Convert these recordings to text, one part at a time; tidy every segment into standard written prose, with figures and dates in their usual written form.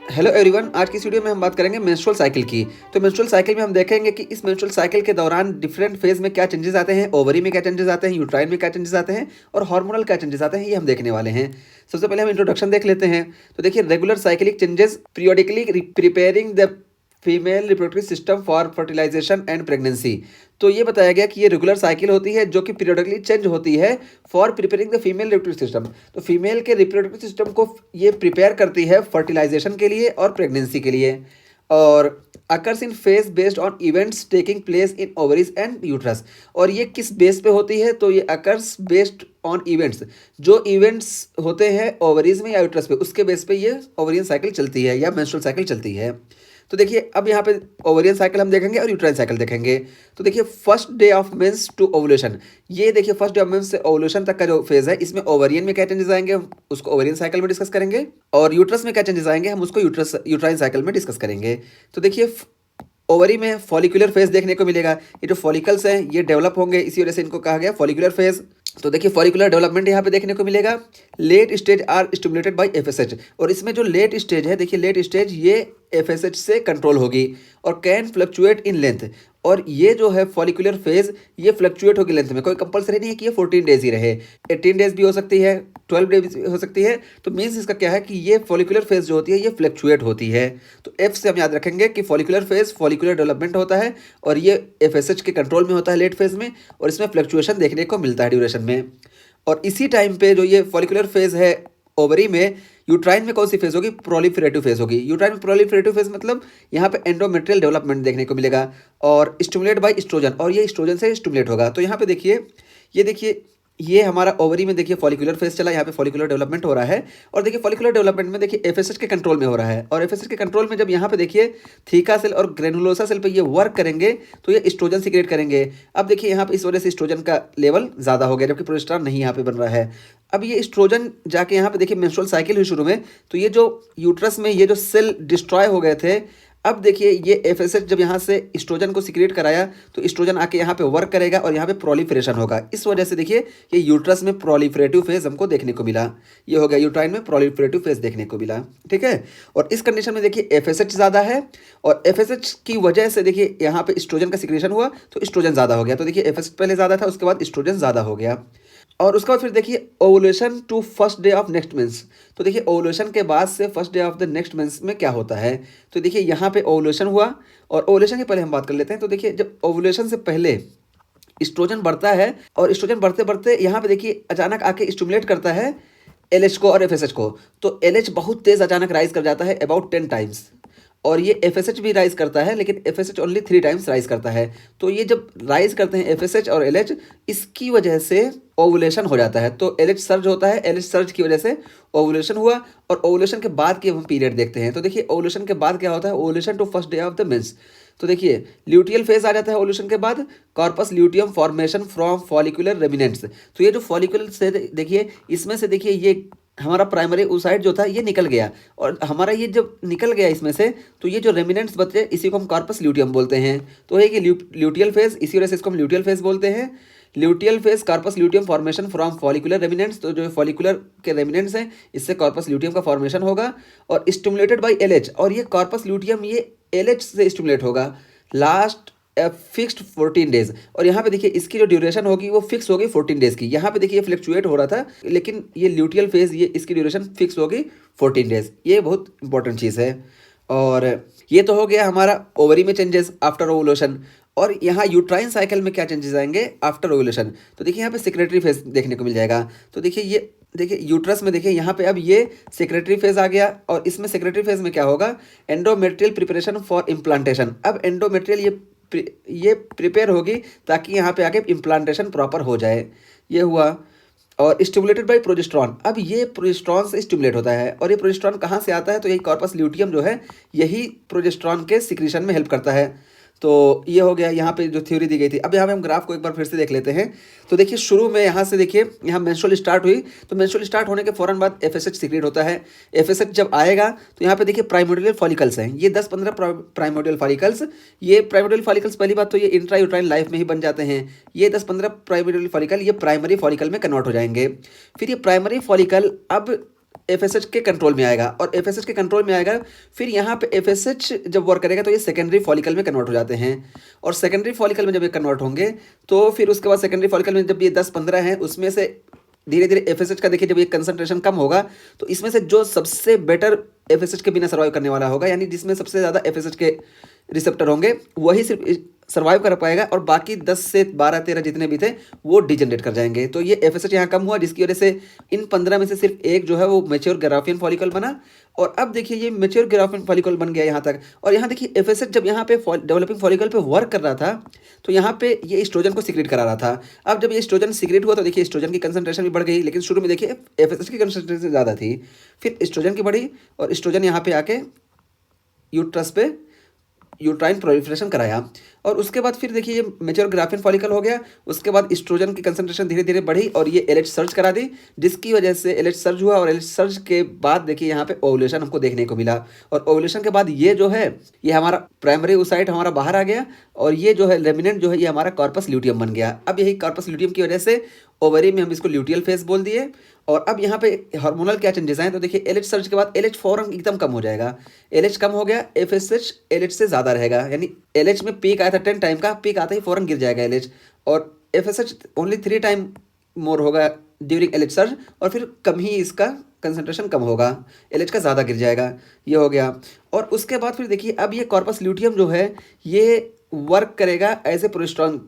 Hello everyone, आज की इस वीडियो में हम बात करेंगे मेंस्ट्रुअल साइकिल की। तो मेंस्ट्रुअल साइकिल में हम देखेंगे कि इस मेंस्ट्रुअल साइकिल के दौरान डिफरेंट फेज में क्या चेंजेस आते हैं, ओवरी में क्या चेंजेस आते हैं, यूट्राइन में क्या चेंजेस आते हैं और हार्मोनल क्या चेंजेस आते हैं, ये हम देखने वाले हैं। सबसे पहले हम इंट्रोडक्शन देख लेते हैं। तो देखिए, regular cyclic changes periodically preparing the female reproductive system for fertilization and pregnancy. तो ये बताया गया कि ये रेगुलर साइकिल होती है जो कि पीरियोडिकली चेंज होती है for preparing the female reproductive system. तो फीमेल के रिप्रोडक्टिव सिस्टम को ये प्रिपेयर करती है फर्टिलाइजेशन के लिए और प्रेगनेंसी के लिए। और occurs in phase based on events taking place in ovaries and uterus. और ये किस बेस पे होती है? तो ये अकर्स बेस्ड ऑन इवेंट्स, जो इवेंट्स होते हैं ओवरीज में या यूट्रस पे, उसके बेस पे ये ओवरियन साइकिल चलती है या मेंस्ट्रुअल साइकिल चलती है। तो देखिए, अब यहाँ पे ओवरियन साइकिल हम देखेंगे और यूट्राइन साइकिल देखेंगे। तो देखिए, first day of mens to ovulation. ये देखिए, फर्स्ट डे ऑफ मेंस से ओवुलेशन तक का जो फेज है, इसमें ओवरियन में क्या चेंजेस आएंगे हम उसको ओवरियन साइकिल में डिस्कस करेंगे, और यूट्रस में क्या चेंजेस आएंगे हम उसको यूट्राइन साइकिल में डिस्कस करेंगे। तो देखिए, ओवरी में फॉलिकुलर फेज देखने को मिलेगा। ये जो फॉलिकल्स हैं ये डेवलप होंगे, इसी वजह से इनको कहा गया फॉलिकुलर फेज। तो देखिए, फॉलिकुलर डेवलपमेंट यहाँ पे देखने को मिलेगा। Late stage are stimulated by FSH. और इसमें जो लेट स्टेज है, देखिए लेट स्टेज ये एफएसएच से कंट्रोल होगी और कैन फ्लक्चुएट इन लेंथ। और ये जो है फॉलिकुलर फेज, ये फ्लक्चुएट होगी लेंथ में। कोई कंपलसरी नहीं है कि ये 14 डेज ही रहे, 18 डेज भी हो सकती है, 12 डेज भी हो सकती है। तो मीन्स इसका क्या है कि ये फॉलिकुलर फेज जो होती है ये फ्लक्चुएट होती है। तो एफ से हम याद रखेंगे कि फॉलिकुलर फेज फॉलिकुलर डेवलपमेंट होता है और ये एफएसएच के कंट्रोल में होता है लेट फेज में, और इसमें फ्लक्चुएशन देखने को मिलता है ड्यूरेशन में। और इसी टाइम पे जो ये फॉलिकुलर फेज है ओवरी में, यूट्राइन में कौन सी फेज होगी? प्रोलिफरेटिव फेज होगी। यूट्राइन में प्रोलिफरेटिव फेज मतलब यहाँ पे एंडोमेट्रियल डेवलपमेंट देखने को मिलेगा और स्टिमुलेट बाय एस्ट्रोजन, और ये एस्ट्रोजन से स्टिमुलेट होगा। तो यहाँ पे देखिए, ये देखिए, ये हमारा ओवरी में देखिए फॉलिकुलर फेज चला, यहाँ पे फॉलिकुलर डेवलपमेंट हो रहा है। और देखिए, फॉलिकुलर डेवलपमेंट में देखिए एफएसएच के कंट्रोल में हो रहा है, और एफएसएच के कंट्रोल में जब यहाँ पे देखिए थीका सेल और ग्रेनुलोसा सेल पे ये वर्क करेंगे तो ये एस्ट्रोजन सीक्रेट करेंगे। अब देखिए, यहाँ पे इस वजह से एस्ट्रोजन का लेवल ज़्यादा हो गया, जबकि प्रोजेस्टेरॉन नहीं यहाँ पे बन रहा है। अब ये एस्ट्रोजन जाके यहाँ पे देखिए मेंस्ट्रुअल साइकिल हुई शुरू में, तो ये जो यूट्रस में ये जो सेल डिस्ट्रॉय हो गए थे, अब देखिए ये एफएसएच जब यहाँ से एस्ट्रोजन को सीक्रेट कराया तो एस्ट्रोजन आके यहाँ पे वर्क करेगा और यहाँ पे प्रोलिफरेशन होगा। इस वजह से देखिए ये यूट्रस में प्रोलिफरेटिव फेज हमको देखने को मिला। ये हो गया, यूट्राइन में प्रोलिफरेटिव फेज देखने को मिला। ठीक है, और इस कंडीशन में देखिए एफएसएच ज़्यादा है, और एफएसएच की वजह से देखिए यहाँ पे एस्ट्रोजन का सिक्रेशन हुआ तो एस्ट्रोजन ज़्यादा हो गया। तो देखिए, एफएसएच पहले ज़्यादा था, उसके बाद एस्ट्रोजन ज़्यादा हो गया। और उसके बाद फिर देखिए ovulation to first day of next month. तो देखिए, ओवुलेशन के बाद से first day of the next month में क्या होता है? तो देखिए, यहाँ पे ओवुलेशन हुआ, और ओवुलेशन के पहले हम बात कर लेते हैं। तो देखिए, जब ओवुलेशन से पहले एस्ट्रोजन बढ़ता है, और एस्ट्रोजन बढ़ते बढ़ते यहाँ पे देखिए अचानक आके स्टिमुलेट करता है एलएच को और एफएसएच को। तो एलएच बहुत तेज अचानक राइज कर जाता है, अबाउट 10 टाइम्स, और ये एफएसएच भी राइज करता है, लेकिन एफएसएच ओनली 3 टाइम्स राइज करता है। तो ये जब राइज करते हैं एफएसएच और एलएच, इसकी वजह से ओवुलेशन हो जाता है। तो एलएच सर्ज होता है, एलएच सर्ज की वजह से ओवुलेशन हुआ। और ओवुलेशन के बाद की हम पीरियड देखते हैं। तो देखिए, ओवुलेशन के बाद क्या होता है? Ovulation to first day of the mens. तो देखिए, ल्यूटियल फेज आ जाता है ओवुलेशन के बाद, corpus luteum formation from follicular remnants. तो ये जो फॉलिकुलर से देखिए, इसमें से देखिए ये हमारा प्राइमरी oocyte जो था ये निकल गया, और हमारा ये जब निकल गया इसमें से, तो ये जो रेमिनेंट्स बचे इसी को हम कॉर्पस ल्यूटियम बोलते हैं। तो है कि ल्यूटियल फेज, इसी वजह से इसको हम ल्यूटियल फेज बोलते हैं। Luteal phase corpus luteum formation from follicular remnants. तो जो फॉलिकुलर के रेमिनेंट्स हैं इससे कॉर्पस ल्यूटियम का फॉर्मेशन होगा, और स्टिमुलेटेड बाय एलएच। और ये कॉर्पस ल्यूटियम ये एलएच से स्टिमुलेट होगा लास्ट फिक्स्ड 14 डेज। और यहाँ पे देखिए इसकी जो ड्यूरेशन होगी वो फिक्स होगी 14 डेज की। यहाँ पे देखिए फ्लक्चुएट हो रहा था, लेकिन ये ल्यूटियल फेज ये इसकी ड्यूरेशन फिक्स होगी 14 डेज। ये बहुत इंपॉर्टेंट चीज़ है। और ये तो हो गया हमारा ओवरी में चेंजेस आफ्टर ओवुलेशन। और यहाँ यूट्राइन साइकिल में क्या चेंजेस आएंगे आफ्टर ओवुलेशन? तो देखिए, यहाँ पे सेक्रेटरी फेज देखने को मिल जाएगा। तो देखिए, ये देखिए यूट्रस में देखिए यहाँ पे अब ये सेक्रेटरी फेज आ गया, और इसमें सेक्रेटरी फेज में क्या होगा? Endometrial preparation for implantation. अब एंडोमेट्रियल ये प्रिपेयर होगी ताकि यहाँ पे आके इम्प्लांटेशन प्रॉपर हो जाए। ये हुआ। और स्टिमुलेटेड बाय प्रोजेस्टेरॉन। अब ये प्रोजेस्टेरॉन से स्टिमुलेट होता है, और ये प्रोजेस्टेरॉन कहाँ से आता है? तो यही कॉर्पस ल्यूटियम जो है यही प्रोजेस्टेरॉन के सिक्रीशन में हेल्प करता है। तो ये हो गया यहाँ पे जो थ्योरी दी गई थी। अब यहाँ पे हम ग्राफ को एक बार फिर से देख लेते हैं। तो देखिए, शुरू में यहाँ से देखिए, यहाँ मेंस्ट्रुअल स्टार्ट हुई, तो मेंस्ट्रुअल स्टार्ट होने के फ़ौरन बाद एफएसएच सीक्रेट होता है। एफएसएच जब आएगा तो यहाँ पे देखिए प्राइमोडियल फॉलिकल्स हैं, ये 10-15 प्राइमोडियल फॉलिकल्स। ये प्राइमोडियल फॉलिकल्स पहली बात तो ये इंट्रा यूट्राइन लाइफ में ही बन जाते हैं। ये 10-15 प्राइमोडियल फॉलिकल ये प्राइमरी फॉलिकल में कन्वर्ट हो जाएंगे। फिर ये प्राइमरी फॉलिकल अब एफएसएच के कंट्रोल में आएगा, और एफएसएच के कंट्रोल में आएगा, फिर यहाँ पे एफएसएच जब वर्क करेगा तो ये सेकेंडरी फॉलिकल में कन्वर्ट हो जाते हैं, और सेकेंडरी फॉलिकल में जब ये कन्वर्ट होंगे तो फिर उसके बाद सेकेंडरी फॉलिकल में जब ये 10-15 हैं उसमें से धीरे धीरे एफएसएच का देखिए जब ये कंसंट्रेशन कम होगा तो इसमें से जो सबसे बेटर एफएसएच के बिना सर्वाइव करने वाला होगा, यानी जिसमें सबसे ज़्यादा एफएसएच के रिसेप्टर होंगे वही सिर्फ सर्वाइव कर पाएगा, और बाकी 10 से 12-13 जितने भी थे वो डिजनरेट कर जाएंगे। तो ये एफएसएच यहाँ कम हुआ, जिसकी वजह से इन 15 में से सिर्फ एक जो है वो मैच्योर ग्राफियन फॉलिकल बना, और अब देखिए ये मैच्योर ग्राफियन फॉलिकल बन गया यहाँ तक। और यहाँ देखिए एफएसएच जब यहाँ पे डेवलपिंग फॉलिकल पे वर्क कर रहा था तो यहाँ पे ये एस्ट्रोजन को सीक्रेट करा रहा था। अब जब ये एस्ट्रोजन सीक्रेट हुआ तो देखिए एस्ट्रोजन की कंसंट्रेशन भी बढ़ गई, लेकिन शुरू में देखिए एफएसएच की कंसंट्रेशन ज़्यादा थी, फिर एस्ट्रोजन की बढ़ी, और एस्ट्रोजन यहाँ पे आके यूट्रस पे यूट्राइन प्रोलिफरेशन कराया, और उसके बाद फिर देखिए ये मैच्योर ग्राफियन फॉलिकल हो गया। उसके बाद एस्ट्रोजन की कंसंट्रेशन धीरे धीरे बढ़ी और ये एलएच सर्ज करा दी, जिसकी वजह से एलएच सर्ज हुआ, और एलएच सर्ज के बाद देखिए यहाँ पे ओवुलेशन हमको देखने को मिला, और ओवुलेशन के बाद ये जो है ये हमारा प्राइमरी oocyte हमारा बाहर आ गया, और ये जो है लेमिनेंट जो है ये हमारा कॉर्पस ल्यूटियम बन गया। अब यही कॉर्पस ल्यूटियम की वजह से ओवरी में हम इसको ल्यूटियल फेज बोल दिए। और अब यहाँ पे हार्मोनल क्या चेंजेस आए तो देखिए एलएच सर्ज के बाद एलएच फौरन एकदम कम हो जाएगा, एलएच कम हो गया, एफएसएच एलएच से ज़्यादा रहेगा, यानी एलएच में पीक आया था 10 टाइम का, पीक आते ही फौरन गिर जाएगा एलएच, और एफएसएच ओनली 3 टाइम मोर होगा ड्यूरिंग एलएच सर्ज, और फिर कम ही इसका कंसंट्रेशन कम होगा, एलएच का ज़्यादा गिर जाएगा। ये हो गया, और उसके बाद फिर देखिए अब ये कॉर्पस ल्यूटियम जो है ये वर्क करेगा एज ए प्रोजेस्टेरोन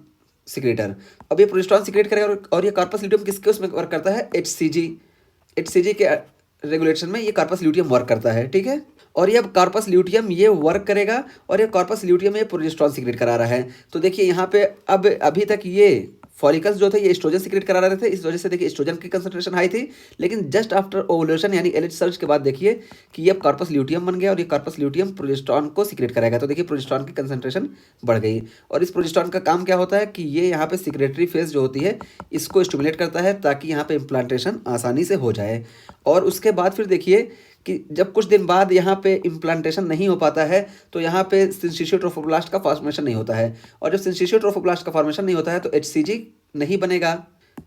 सिक्रेटर। अब ये प्रोजेस्टेरोन सिक्रेट करेगा, और ये कॉर्पस ल्यूटियम किसके उसमें वर्क करता है, एचसीजी के रेगुलेशन में ये कॉर्पस ल्यूटियम वर्क करता है, ठीक है। और ये अब कॉर्पस ल्यूटियम ये वर्क करेगा, और ये कॉर्पस ल्यूटियम ये प्रोजेस्टेरोन सिक्रेट करा रहा है। तो देखिए यहाँ पे अब अभी तक ये फॉलिकल्स जो थे ये एस्ट्रोजन सिक्रेट करा रहे थे, इस वजह से देखिए एस्ट्रोजन की कंसंट्रेशन हाई थी, लेकिन जस्ट आफ्टर ओवुलेशन यानी एलएच सर्ज के बाद देखिए कि ये अब कॉर्पस ल्यूटियम बन गया, और ये कॉर्पस ल्यूटियम प्रोजेस्टेरोन को सिक्रेट कराएगा। तो देखिए प्रोजेस्टेरोन की कंसंट्रेशन बढ़ गई, और इस प्रोजेस्टेरोन का काम क्या होता है कि ये यहाँ पे सिक्रेटरी फेज जो होती है इसको स्टिमुलेट करता है ताकि यहाँ पे इम्प्लांटेशन आसानी से हो जाए। और उसके बाद फिर देखिए कि जब कुछ दिन बाद यहाँ पे इम्प्लांटेशन नहीं हो पाता है तो यहाँ पे सिंसिशियो ट्रोफोब्लास्ट का फॉर्मेशन नहीं होता है, और जब सिंसिशियो ट्रोफोब्लास्ट का फॉर्मेशन नहीं होता है तो एचसीजी नहीं बनेगा।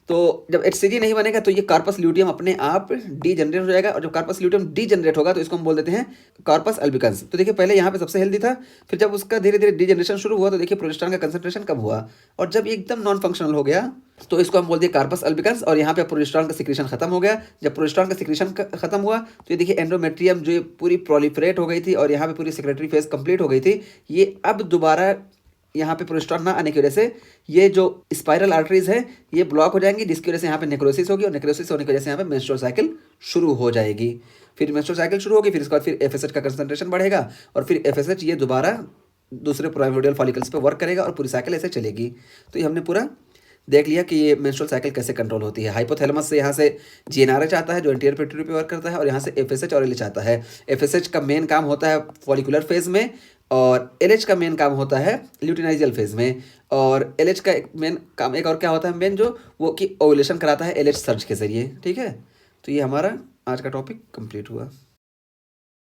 तो जब एचसीजी नहीं बनेगा तो ये कॉर्पस ल्यूटियम अपने आप डीजनरेट हो जाएगा, और जब कॉर्पस ल्यूटियम डीजनरेट होगा तो इसको हम बोल देते हैं कॉर्पस अल्बिकन्स। तो देखिए पहले यहाँ पे सबसे हेल्दी था, फिर जब उसका धीरे धीरे डीजनरेशन शुरू हुआ तो देखिए प्रोजेस्टेरोन का कंसंट्रेशन कम हुआ, और जब एकदम नॉन फंक्शनल हो गया तो इसको हम बोल दिए कॉर्पस अल्बिकन्स, और यहाँ पे प्रोजेस्टेरोन का सिक्रेशन खत्म हो गया। जब प्रोजेस्टेरोन का सिक्रेशन खत्म हुआ तो ये देखिए एंडोमेट्रियम जो पूरी प्रोलिफरेट हो गई थी और यहाँ पे पूरी सेक्रेटरी फेज कंप्लीट हो गई थी, ये अब दोबारा यहाँ पे प्रोजेस्टेरोन ना आने की वजह से ये जो स्पाइरल आर्टरीज है ये ब्लॉक हो जाएंगी, जिसकी वजह से यहाँ पे नेक्रोसिस होगी, और नेक्रोसिस होने की वजह से यहाँ पे मेंस्ट्रुअल साइकिल शुरू हो जाएगी। फिर मेंस्ट्रुअल साइकिल शुरू होगी, फिर इसके बाद फिर एफएसएच का कंसंट्रेशन बढ़ेगा, और फिर एफएसएच ये दोबारा दूसरे प्राइमोर्डियल फॉलिकल्स पे वर्क करेगा और पूरी साइकिल ऐसे चलेगी। तो ये हमने पूरा देख लिया कि ये मेंस्ट्रुअल साइकिल कैसे कंट्रोल होती है। हाइपोथैलेमस से यहाँ से जीएनआरएच आता है जो एंटीरियर पिट्यूटरी पे वर्क करता है, और यहाँ से एफएसएच और एलएच आता है। एफएसएच का मेन काम होता है फॉलिकुलर फेज में, और एलएच का मेन काम होता है ल्यूटिनाइजियल फेज में, और एलएच का एक मेन काम एक और क्या होता है मेन जो वो कि ओवुलेशन कराता है एलएच सर्ज के जरिए, ठीक है। तो ये हमारा आज का टॉपिक कंप्लीट हुआ।